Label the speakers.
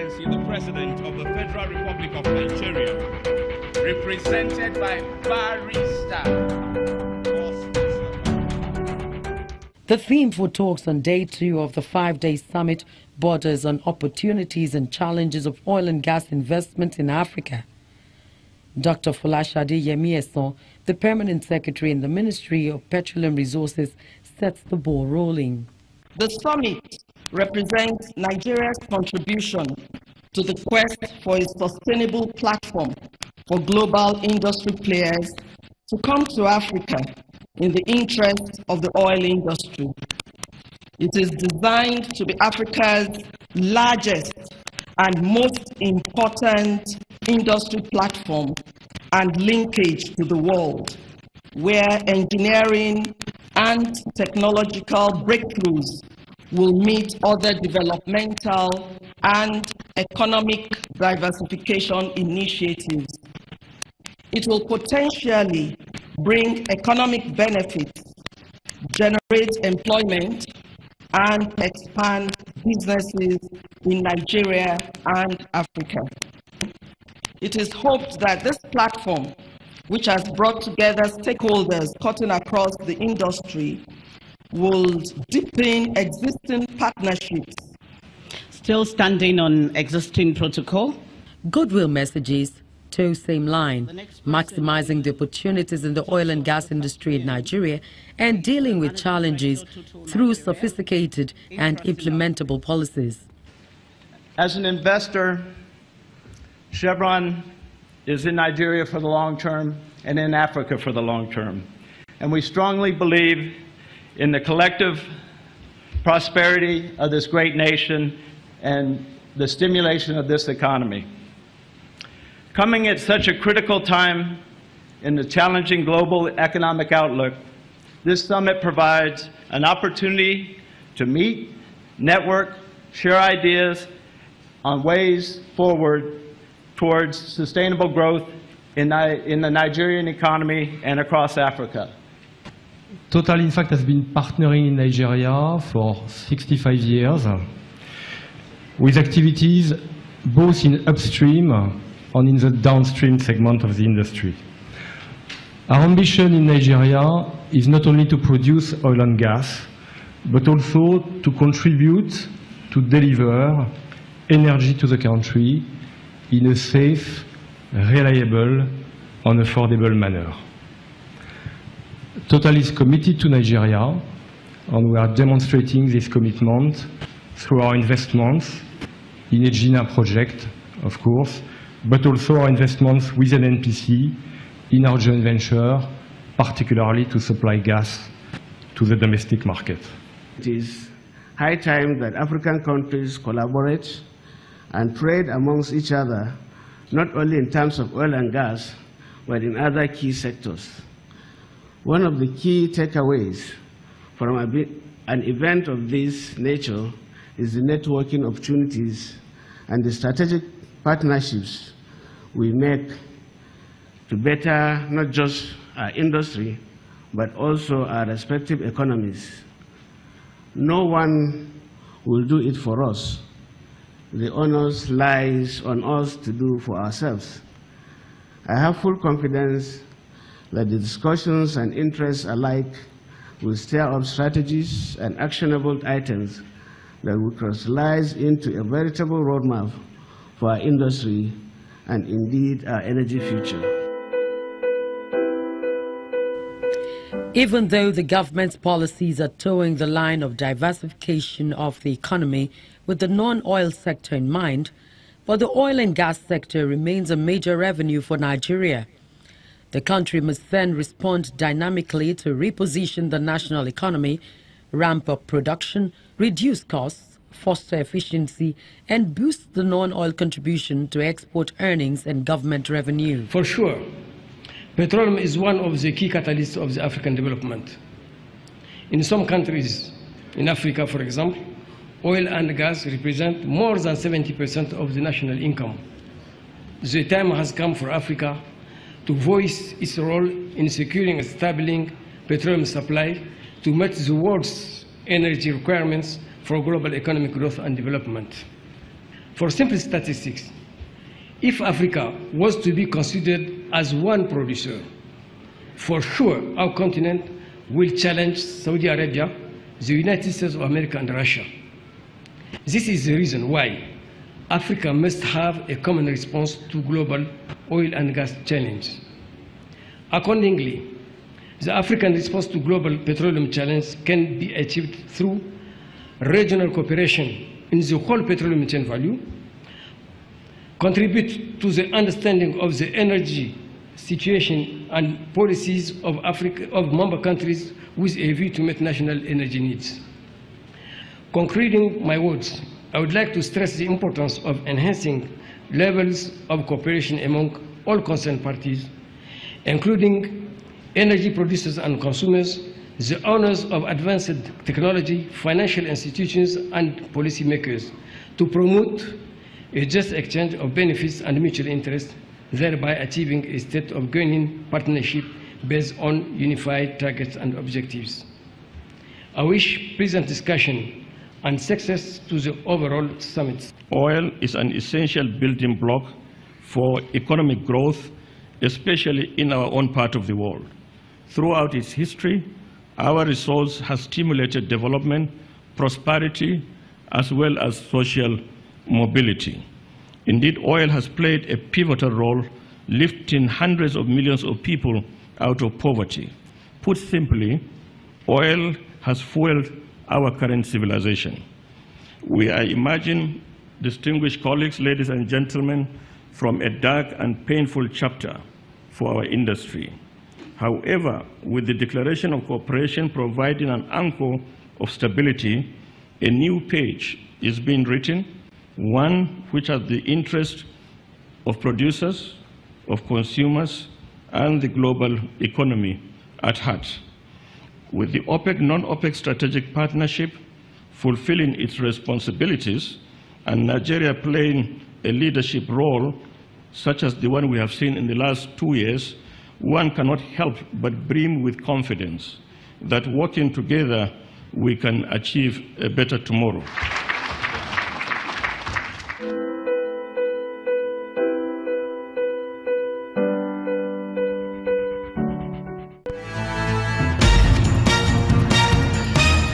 Speaker 1: Excellency, the President of the Federal Republic of Nigeria, represented by Barrister.
Speaker 2: The theme for talks on day 2 of the 5-day summit borders on opportunities and challenges of oil and gas investment in Africa. Dr. Folashade Yemi-Eson, the Permanent Secretary in the Ministry of Petroleum Resources, sets the ball rolling.
Speaker 3: The summit represents Nigeria's contribution to the quest for a sustainable platform for global industry players to come to Africa in the interest of the oil industry. It is designed to be Africa's largest and most important industry platform and linkage to the world, where engineering and technological breakthroughs will meet other developmental and economic diversification initiatives. It will potentially bring economic benefits, generate employment, and expand businesses in Nigeria and Africa. It is hoped that this platform, which has brought together stakeholders cutting across the industry, will deepen existing partnerships.
Speaker 4: Still standing on existing protocol.
Speaker 2: Goodwill messages toe same line, maximizing the opportunities in the oil and gas industry in Nigeria and dealing with challenges through sophisticated and implementable policies.
Speaker 5: As an investor, Chevron is in Nigeria for the long term and in Africa for the long term. And we strongly believe in the collective prosperity of this great nation and the stimulation of this economy. Coming at such a critical time in the challenging global economic outlook, this summit provides an opportunity to meet, network, share ideas on ways forward towards sustainable growth in the Nigerian economy and across Africa.
Speaker 6: Total, in fact, has been partnering in Nigeria for 65 years with activities both in upstream and in the downstream segment of the industry. Our ambition in Nigeria is not only to produce oil and gas, but also to contribute to deliver energy to the country in a safe, reliable, and affordable manner. Total is committed to Nigeria, and we are demonstrating this commitment through our investments in Egina project, of course, but also our investments within NPC in our joint venture, particularly to supply gas to the domestic market.
Speaker 7: It is high time that African countries collaborate and trade amongst each other, not only in terms of oil and gas, but in other key sectors. One of the key takeaways from an event of this nature is the networking opportunities and the strategic partnerships we make to better not just our industry, but also our respective economies. No one will do it for us. The onus lies on us to do for ourselves. I have full confidence that the discussions and interests alike will stir up strategies and actionable items that will crystallize into a veritable roadmap for our industry and indeed our energy future.
Speaker 2: Even though the government's policies are towing the line of diversification of the economy with the non-oil sector in mind, but the oil and gas sector remains a major revenue for Nigeria. The country must then respond dynamically to reposition the national economy, ramp up production, reduce costs, foster efficiency, and boost the non-oil contribution to export earnings and government revenue.
Speaker 8: For sure, petroleum is one of the key catalysts of the African development. In some countries, in Africa, for example, oil and gas represent more than 70% of the national income. The time has come for Africa to voice its role in securing a stable petroleum supply to meet the world's energy requirements for global economic growth and development. For simple statistics, if Africa was to be considered as one producer, for sure our continent will challenge Saudi Arabia, the United States of America, and Russia. This is the reason why Africa must have a common response to global oil and gas challenge. Accordingly, the African response to global petroleum challenge can be achieved through regional cooperation in the whole petroleum chain value, contribute to the understanding of the energy situation and policies of member countries with a view to meet national energy needs. Concluding my words, I would like to stress the importance of enhancing levels of cooperation among all concerned parties, including energy producers and consumers, the owners of advanced technology, financial institutions, and policymakers, to promote a just exchange of benefits and mutual interest, thereby achieving a state of genuine partnership based on unified targets and objectives. I wish pleasant discussion and success to the overall summit.
Speaker 9: Oil is an essential building block for economic growth, especially in our own part of the world. Throughout its history, our resource has stimulated development, prosperity, as well as social mobility. Indeed, oil has played a pivotal role, lifting hundreds of millions of people out of poverty. Put simply, oil has fueled our current civilization. We are emerging, distinguished colleagues, ladies and gentlemen, from a dark and painful chapter for our industry. However, with the declaration of cooperation providing an anchor of stability, a new page is being written, one which has the interest of producers, of consumers, and the global economy at heart. With the OPEC-non-OPEC strategic partnership fulfilling its responsibilities and Nigeria playing a leadership role, such as the one we have seen in the last 2 years, one cannot help but brim with confidence that working together we can achieve a better tomorrow.